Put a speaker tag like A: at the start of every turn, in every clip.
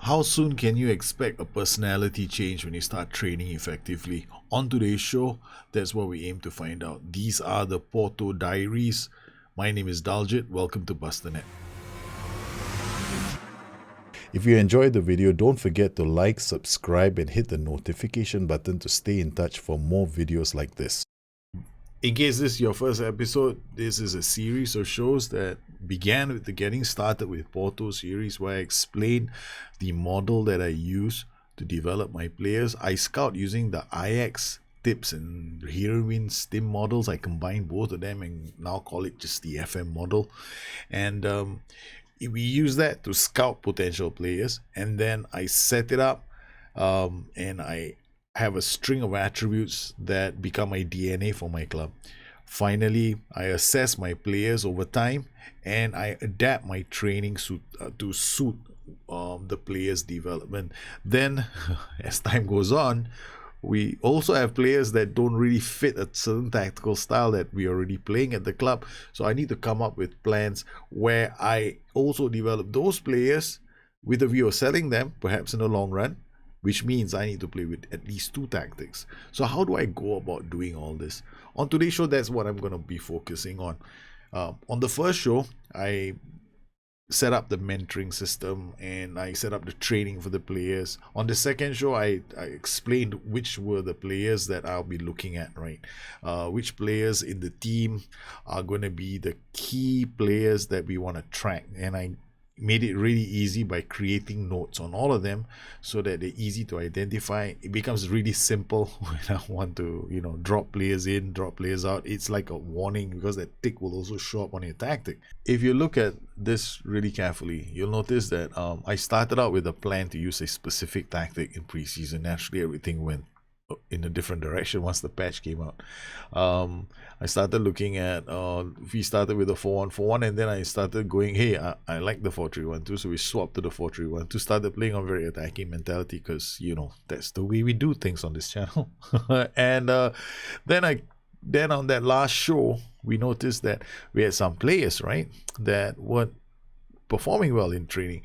A: How soon can you expect a personality change when you start training effectively? On today's show, that's what we aim to find out. These are the Porto Diaries. My name is Daljit. Welcome to Bustthenet. If you enjoyed the video, don't forget to like, subscribe, and hit the notification button to stay in touch for more videos like this. In case this is your first episode, this is a series of shows that began with the Getting Started with Porto series, where I explain the model that I use to develop my players. I scout using the IX tips and Heroine Stim models. I combine both of them and now call it just the FM model. And we use that to scout potential players, and then I set it up and I have a string of attributes that become my DNA for my club. Finally, I assess my players over time and I adapt my training to suit the players' development. Then, as time goes on, we also have players that don't really fit a certain tactical style that we're already playing at the club. So I need to come up with plans where I also develop those players with a view of selling them, perhaps in the long run, which means I need to play with at least two tactics. So how do I go about doing all this? On today's show, that's what I'm going to be focusing on. On the first show, I set up the mentoring system and I set up the training for the players. On the second show, I explained which were the players that I'll be looking at, right? Which players in the team are going to be the key players that we want to track. And I made it really easy by creating notes on all of them so that they're easy to identify. It becomes really simple when I want to, drop players in, drop players out. It's like a warning because that tick will also show up on your tactic. If you look at this really carefully, you'll notice that I started out with a plan to use a specific tactic in preseason. Naturally, everything went in a different direction once the patch came out. I started looking at we started with a 4-1-4-1, and then I started going, hey, I like the 4-3-1-2, so we swapped to the 4-3-1-2, started playing on very attacking mentality because that's the way we do things on this channel. And then on that last show, we noticed that we had some players, right, that weren't performing well in training.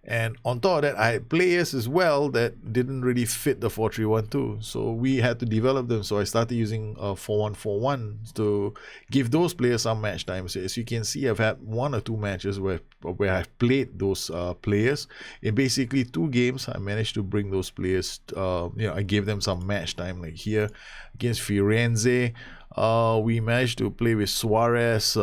A: And on top of that, I had players as well that didn't really fit the 4-3-1-2. So we had to develop them. So I started using 4-1-4-1 to give those players some match time. So as you can see, I've had one or two matches where I've played those players. In basically 2 games, I managed to bring those players, I gave them some match time. Like here against Firenze, we managed to play with Suarez.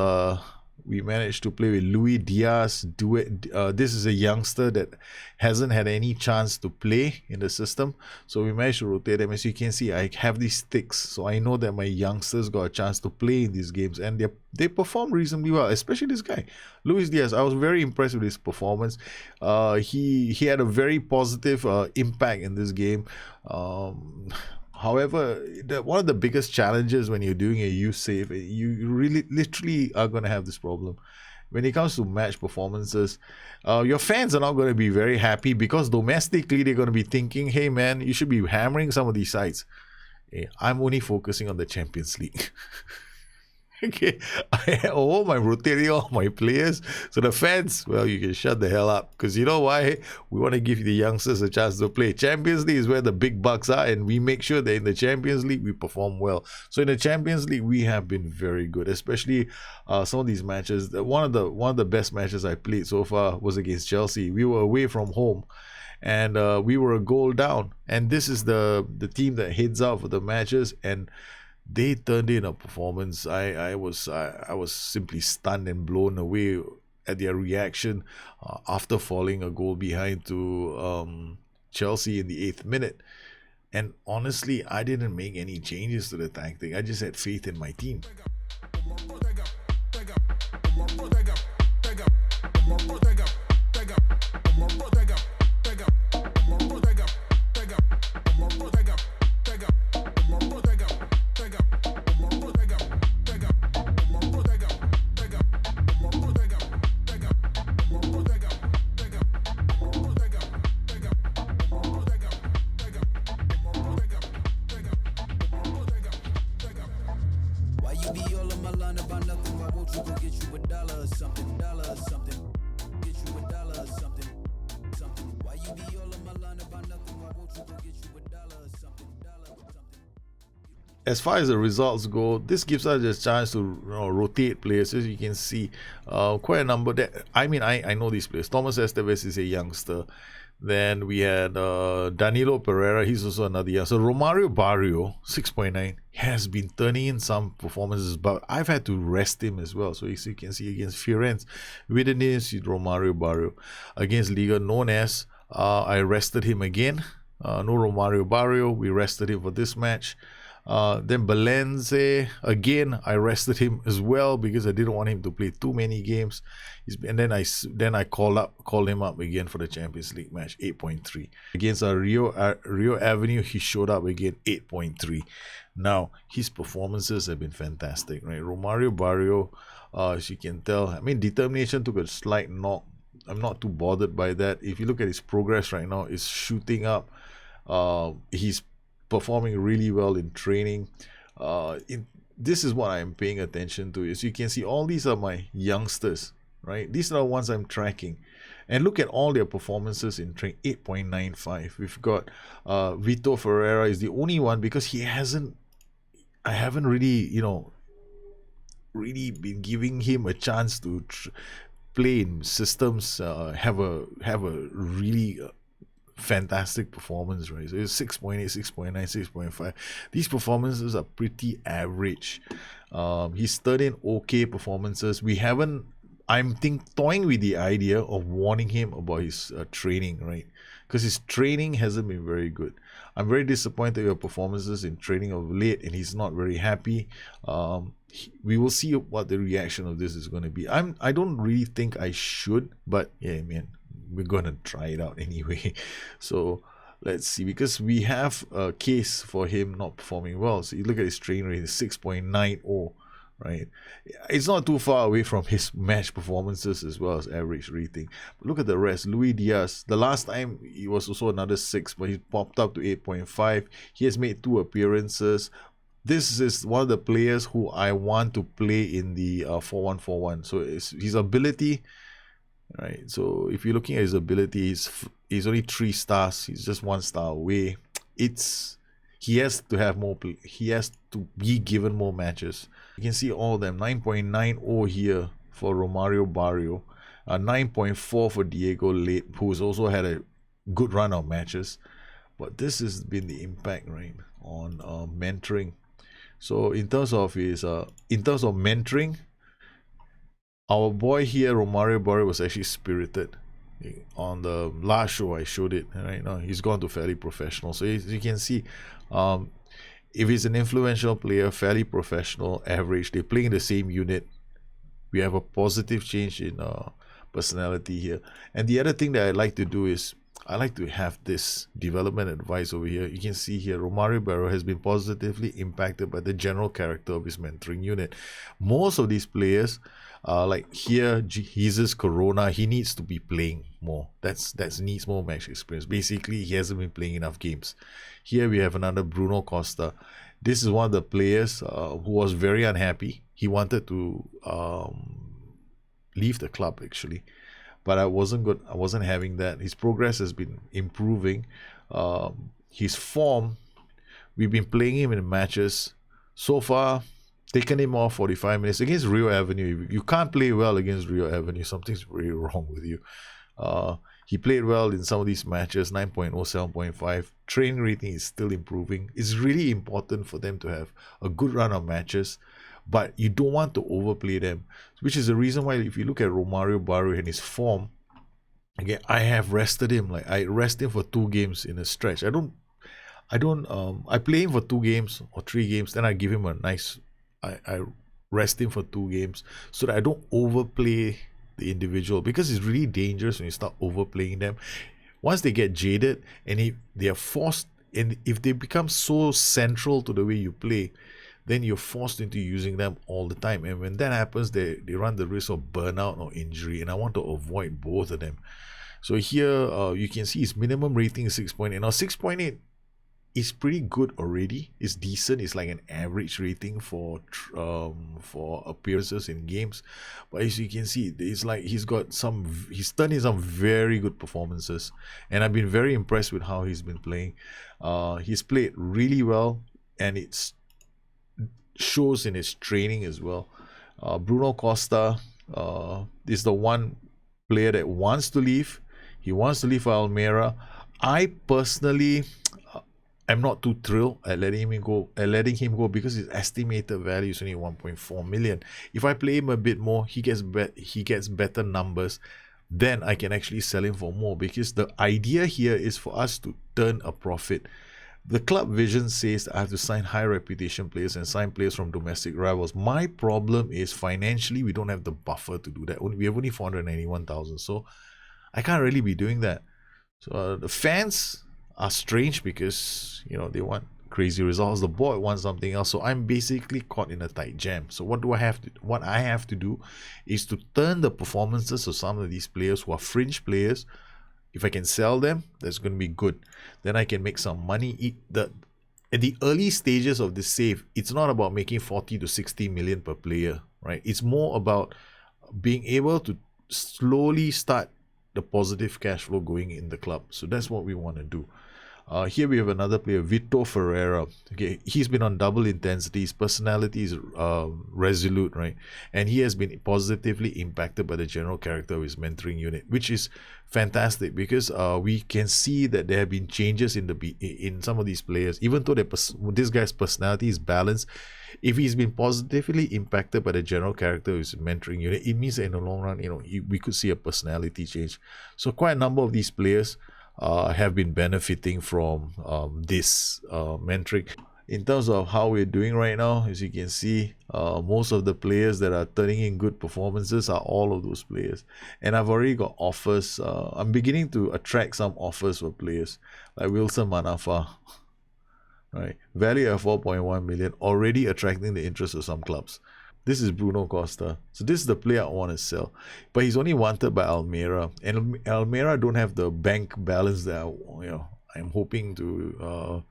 A: We managed to play with Luis Diaz. This is a youngster that hasn't had any chance to play in the system. So we managed to rotate them. As you can see, I have these sticks. So I know that my youngsters got a chance to play in these games. And they perform reasonably well, especially this guy, Luis Diaz. I was very impressed with his performance. He had a very positive impact in this game. However, one of the biggest challenges when you're doing a youth save, you really literally are going to have this problem. When it comes to match performances, your fans are not going to be very happy because domestically they're going to be thinking, hey man, you should be hammering some of these sides. Hey, I'm only focusing on the Champions League. Okay, I'm rotating all my players. So the fans, well, you can shut the hell up, because you know why? We want to give the youngsters a chance to play. Champions League is where the big bucks are, and we make sure that in the Champions League we perform well. So in the Champions League we have been very good, especially some of these matches. One of the best matches I played so far was against Chelsea. We were away from home, and we were a goal down, and this is the team that heads out for the matches, and they turned in a performance. I was simply stunned and blown away at their reaction after falling a goal behind to Chelsea in the 8th minute. And honestly, I didn't make any changes to the tactic. I just had faith in my team. Why you be all on my line about nothing? Why won't you go get you $1? as far as the results go, this gives us a chance to rotate players. As you can see, quite a number. That I know these players. Thomas Esteves is a youngster. Then we had Danilo Pereira. He's also another youngster. So Romario Barrio, 6.9, has been turning in some performances, but I've had to rest him as well. So as you can see, against Firenze, we didn't see Romario Barrio. Against Liga Nones, I rested him again. No Romario Barrio. We rested him for this match. Then Belenze, again, I rested him as well because I didn't want him to play too many games. And then I called him up again for the Champions League match, 8.3. Against Rio Avenue, he showed up again, 8.3. Now, his performances have been fantastic, right? Romario Barrio, as you can tell, determination took a slight knock. I'm not too bothered by that. If you look at his progress right now, it's shooting up. He's performing really well in training. This is what I'm paying attention to. As you can see, all these are my youngsters, right? These are the ones I'm tracking. And look at all their performances in training, 8.95. We've got Vito Ferreira is the only one because I haven't really, really been giving him a chance to play in systems, have a really fantastic performance, right? So it's 6.8, 6.9, 6.5. These performances are pretty average. He's still in okay performances. I'm toying with the idea of warning him about his training, right? Because his training hasn't been very good. I'm very disappointed with performances in training of late, and he's not very happy. We will see what the reaction of this is going to be. I don't really think I should, but yeah, man, we're gonna try it out anyway. So let's see, because we have a case for him not performing well. So you look at his training rate, 6.90, right? It's not too far away from his match performances as well as average rating. But look at the rest. Luis Diaz, the last time he was also another 6, but he popped up to 8.5. He has made 2 appearances. This is one of the players who I want to play in the 4-1-4-1. So it's his ability. Right, so if you're looking at his ability, he's only 3 stars. He's just 1 star away. He has to have more. He has to be given more matches. You can see all of them. 9.90 here for Romario Barrio, 9.4 for Diego Late, who's also had a good run of matches. But this has been the impact, right, on mentoring. So in terms of mentoring, our boy here, Romario Barrio, was actually spirited. On the last show, I showed it. Right now, he's gone to fairly professional. So as you can see, if he's an influential player, fairly professional, average, they're playing the same unit. We have a positive change in personality here. And the other thing that I like to do is I like to have this development advice over here. You can see here, Romario Barrio has been positively impacted by the general character of his mentoring unit. Most of these players, like here, Jesus Corona, he needs to be playing more. That's needs more match experience. Basically, he hasn't been playing enough games. Here we have another Bruno Costa. This is one of the players who was very unhappy. He wanted to leave the club actually, but I wasn't having that. His progress has been improving. His form, we've been playing him in matches so far. Taken him off 45 minutes against Rio Avenue. You can't play well against Rio Avenue. Something's really wrong with you. He played well in some of these matches, 9.0, 7.5. Training rating is still improving. It's really important for them to have a good run of matches, but you don't want to overplay them, which is the reason why if you look at Romario Barrio and his form, again, I have rested him. Like I rest him for 2 games in a stretch. I play him for 2 games or 3 games, then I give him a nice, I rest him for 2 games so that I don't overplay the individual, because it's really dangerous when you start overplaying them. Once they get jaded and if they are forced, and if they become so central to the way you play, then you're forced into using them all the time. And when that happens, they run the risk of burnout or injury, and I want to avoid both of them. So here you can see his minimum rating is 6.8. Now 6.8 is pretty good already. It's decent. It's like an average rating for appearances in games. But as you can see, it's like he's turned in some very good performances, and I've been very impressed with how he's been playing. He's played really well, and it's shows in his training as well. Bruno Costa is the one player that wants to leave. He wants to leave for Almeria. I personally am not too thrilled at letting him go because his estimated value is only 1.4 million. If I play him a bit more, he gets better numbers. Then I can actually sell him for more, because the idea here is for us to turn a profit. The club vision says I have to sign high reputation players and sign players from domestic rivals. My problem is financially we don't have the buffer to do that. We have only 491,000, so I can't really be doing that. So the fans are strange because they want crazy results. The board wants something else. So I'm basically caught in a tight jam. So what I have to do is to turn the performances of some of these players who are fringe players. If I can sell them, that's going to be good. Then I can make some money. At the early stages of this save, it's not about making 40 to 60 million per player, right? It's more about being able to slowly start the positive cash flow going in the club. So that's what we want to do. Here we have another player, Vitor Ferreira. Okay, he's been on double intensity. His personality is resolute, right? And he has been positively impacted by the general character of his mentoring unit, which is fantastic because we can see that there have been changes in some of these players. Even though this guy's personality is balanced, if he's been positively impacted by the general character of his mentoring unit, it means that in the long run, we could see a personality change. So quite a number of these players have been benefiting from this mentoring. In terms of how we're doing right now, as you can see, most of the players that are turning in good performances are all of those players. And I've already got offers. I'm beginning to attract some offers for players like Wilson Manafa. Right, value at 4.1 million, already attracting the interest of some clubs. This is Bruno Costa. So this is the player I want to sell, but he's only wanted by Almeria, and Almeria don't have the bank balance that I'm hoping to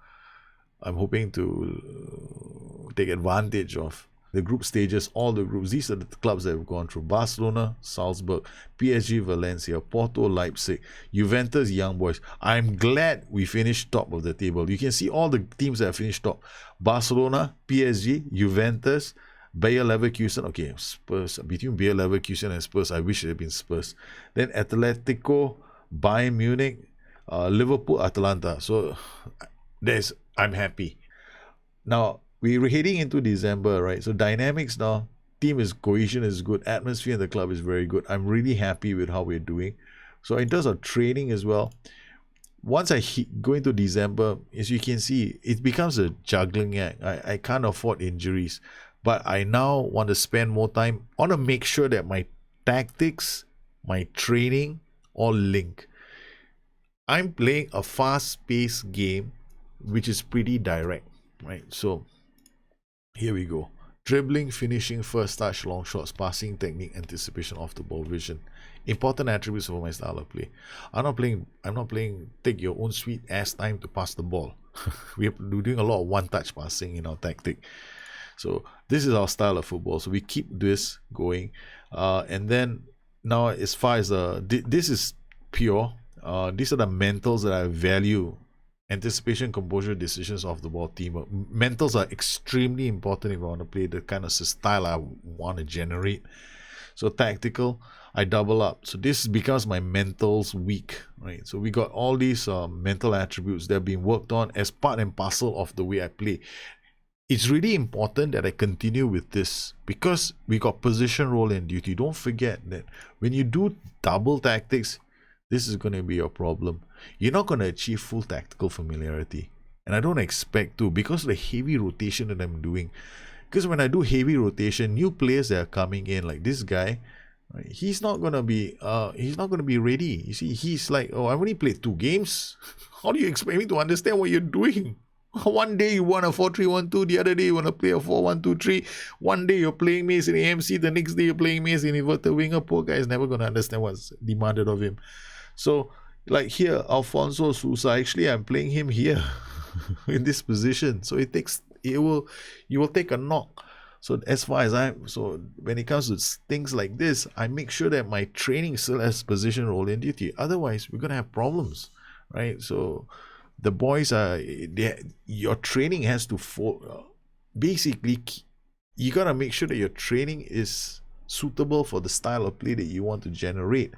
A: take advantage of. The group stages, all the groups, these are the clubs that have gone through: Barcelona, Salzburg, PSG, Valencia, Porto, Leipzig, Juventus, Young Boys. I'm glad we finished top of the table. You can see all the teams that have finished top: Barcelona, PSG, Juventus, Bayer Leverkusen. Okay, Spurs. Between Bayer Leverkusen and Spurs, I wish it had been Spurs. Then Atletico, Bayern Munich, Liverpool, Atalanta. So I'm happy. Now we're heading into December, right? So dynamics now, cohesion is good, atmosphere in the club is very good. I'm really happy with how we're doing. So in terms of training as well, once I go into December, as you can see, it becomes a juggling act. I can't afford injuries, but I now want to spend more time. I want to make sure that my tactics, my training all link. I'm playing a fast-paced game, which is pretty direct, right? So here we go. Dribbling, finishing, first touch, long shots, passing technique, anticipation, off the ball, vision. Important attributes for my style of play. I'm not playing take your own sweet ass time to pass the ball. We're doing a lot of one-touch passing in our tactic. So this is our style of football. So we keep this going. And then now as far as this is pure. These are the mentals that I value. Anticipation, composure, decisions off the ball, teamwork. Mentals are extremely important if I want to play the kind of style I want to generate. So tactical, I double up. So this becomes my mentals week, right? So we got all these mental attributes that are being worked on as part and parcel of the way I play. It's really important that I continue with this because we got position, role, and duty. Don't forget that when you do double tactics, this is going to be your problem. You're not going to achieve full tactical familiarity. And I don't expect to because of the heavy rotation that I'm doing. Because when I do heavy rotation, new players that are coming in, like this guy, right, he's not going to be ready. You see, he's like, oh, I've only played 2 games. How do you expect me to understand what you're doing? One day you want a 4-3-1-2, the other day you want to play a 4-1-2-3. One day you're playing me as an AMC, the next day you're playing me as an inverted winger. Poor guy is never going to understand what's demanded of him. So, like here, Alfonso Sousa, actually I'm playing him here in this position. So you will take a knock. So as far as when it comes to things like this, I make sure that my training still has position, role, and duty. Otherwise, we're gonna have problems, right? So the boys your training has to basically you gotta make sure that your training is suitable for the style of play that you want to generate.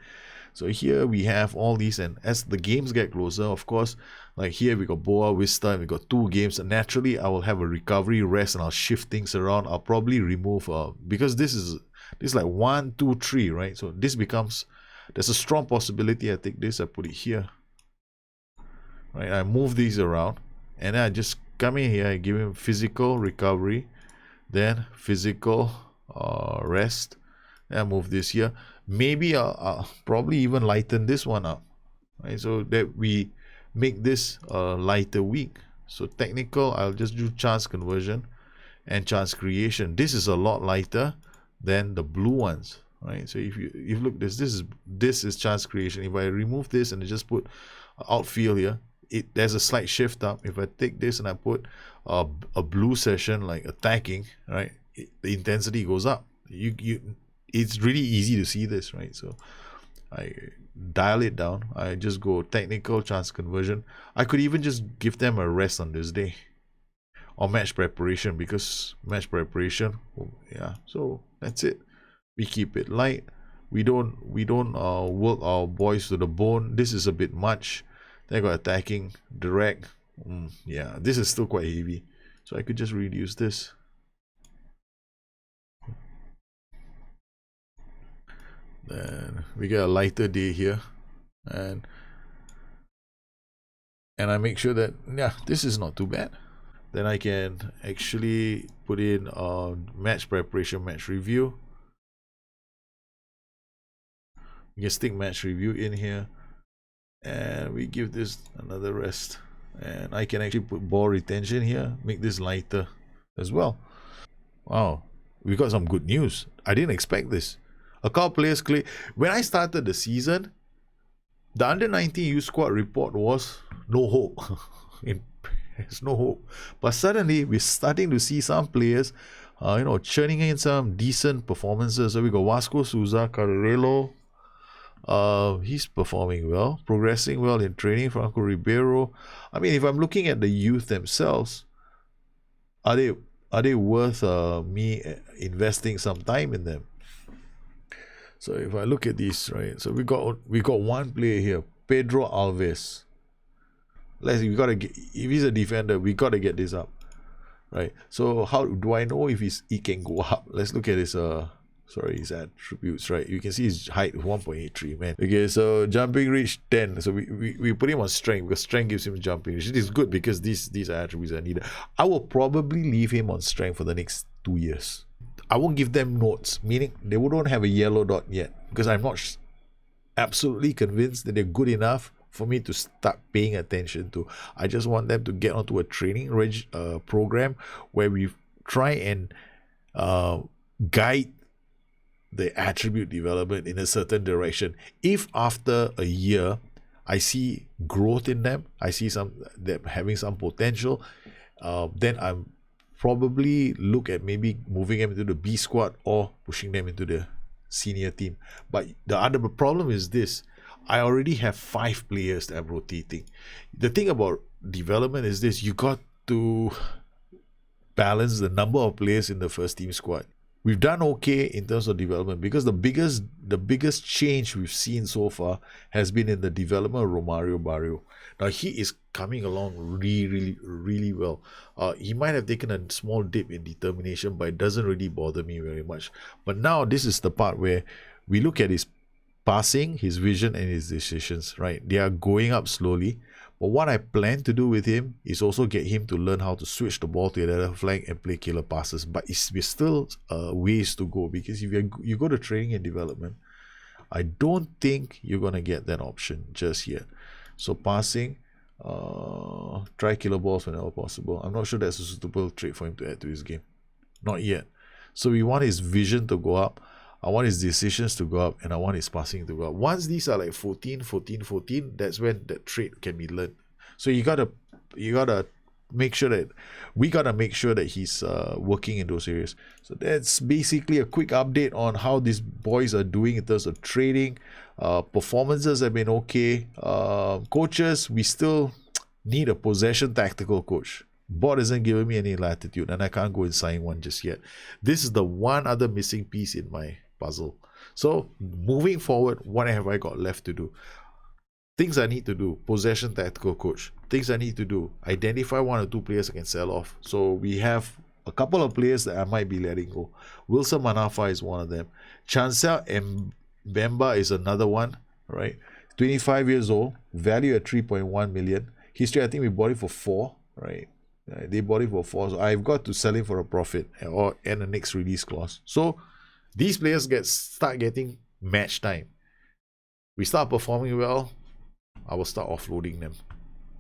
A: So here we have all these, and as the games get closer, of course, like here we got Boa Vista, we got 2 games, and naturally I will have a recovery rest and I'll shift things around. I'll probably remove because this is like 1, 2, 3, right? So this becomes, there's a strong possibility I take this, I put it here, right? I move these around, and then I just come in here, I give him physical recovery, then physical rest, and I move this here. Maybe I'll probably even lighten this one up, right? So that we make this a lighter week. So technical, I'll just do chance conversion and chance creation. This is a lot lighter than the blue ones, right? So if you look, this is chance creation. If I remove this and I just put outfield here, there's a slight shift up. If I take this and I put a blue session like attacking, right, the intensity goes up. It's really easy to see this, right? So I dial it down. I just go technical, chance conversion. I could even just give them a rest on this day, or match preparation, because match preparation, yeah. So that's it. We keep it light. We don't work our boys to the bone. This is a bit much. Then I got attacking, direct. Yeah, this is still quite heavy. So I could just reduce this. Then we get a lighter day here, and I make sure that, yeah, this is not too bad. Then I can actually put in match preparation, match review. You can stick match review in here, and we give this another rest, and I can actually put ball retention here, make this lighter as well. Wow, we got some good news. I didn't expect this. A couple players clear. When I started the season, the under 19 youth squad report was no hope. There's no hope. But suddenly we're starting to see some players, churning in some decent performances. So we got Vasco Souza, Carrero. He's performing well, progressing well in training. Franco Ribeiro. I mean, if I'm looking at the youth themselves, are they worth me investing some time in them? So if I look at these, right, so we got one player here, Pedro Alves. If he's a defender, we gotta get this up, right? So how do I know if he can go up? Let's look at his his attributes, right? You can see his height 1.83, man. Okay, so jumping reach 10. So we put him on strength, because strength gives him jumping reach. It is good because these are attributes I needed. I will probably leave him on strength for the next 2 years. I won't give them notes, meaning they wouldn't have a yellow dot yet, because I'm not absolutely convinced that they're good enough for me to start paying attention to. I just want them to get onto a training program where we try and guide the attribute development in a certain direction. If after a year I see growth in them, I see them having some potential, then I'm probably look at maybe moving them into the B squad or pushing them into the senior team. But the other problem is this: I already have 5 players that I'm rotating. The thing about development is this: you got to balance the number of players in the first team squad. We've done okay in terms of development, because the biggest change we've seen so far has been in the development of Romario Barrio. Now he is coming along really, really well. He might have taken a small dip in determination, but it doesn't really bother me very much. But now this is the part where we look at his passing, his vision, and his decisions, right? They are going up slowly. But what I plan to do with him is also get him to learn how to switch the ball to the other flank and play killer passes. But we're still ways to go, because if you go to training and development, I don't think you're going to get that option just yet. So passing, try killer balls whenever possible. I'm not sure that's a suitable trait for him to add to his game. Not yet. So we want his vision to go up. I want his decisions to go up, and I want his passing to go up. Once these are like 14, that's when that trait can be learned. So you gotta make sure that he's working in those areas. So that's basically a quick update on how these boys are doing in terms of training. Performances have been okay. Coaches, we still need a possession tactical coach. Board isn't giving me any latitude, and I can't go and sign one just yet. This is the one other missing piece in my puzzle. So moving forward, what have I got left to do? Things I need to do: possession tactical coach. Things I need to do: identify 1 or 2 players I can sell off. So we have a couple of players that I might be letting go. Wilson Manafa is one of them. Chancel Mbemba is another one, right? 25 years old, value at 3.1 million. History, I think we bought it for 4, right? They bought it for 4, so I've got to sell it for a profit or and a next release clause. So these players start getting match time. We start performing well, I will start offloading them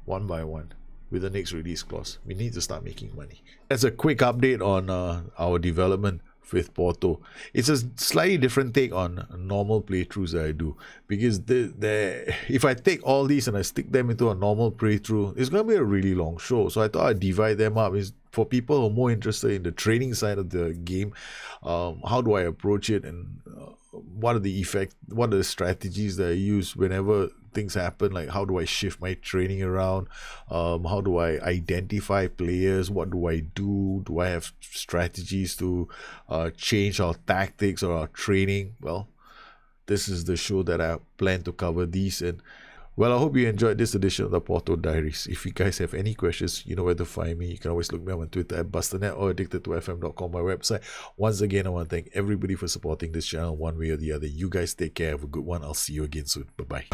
A: one by one with the next release clause. We need to start making money. That's a quick update on our development with Porto. It's a slightly different take on normal playthroughs that I do, because if I take all these and I stick them into a normal playthrough, it's going to be a really long show. So I thought I'd divide them up. It's for people who are more interested in the training side of the game. How do I approach it, and what are the strategies that I use whenever things happen? Like, how do I shift my training around? How do I identify players? What do I do? Do I have strategies to change our tactics or our training? Well, this is the show that I plan to cover these in. Well, I hope you enjoyed this edition of the Porto Diaries. If you guys have any questions, you know where to find me. You can always look me up on Twitter at Bustthenet or addicted2fm.com, my website. Once again, I want to thank everybody for supporting this channel one way or the other. You guys take care. Have a good one. I'll see you again soon. Bye-bye.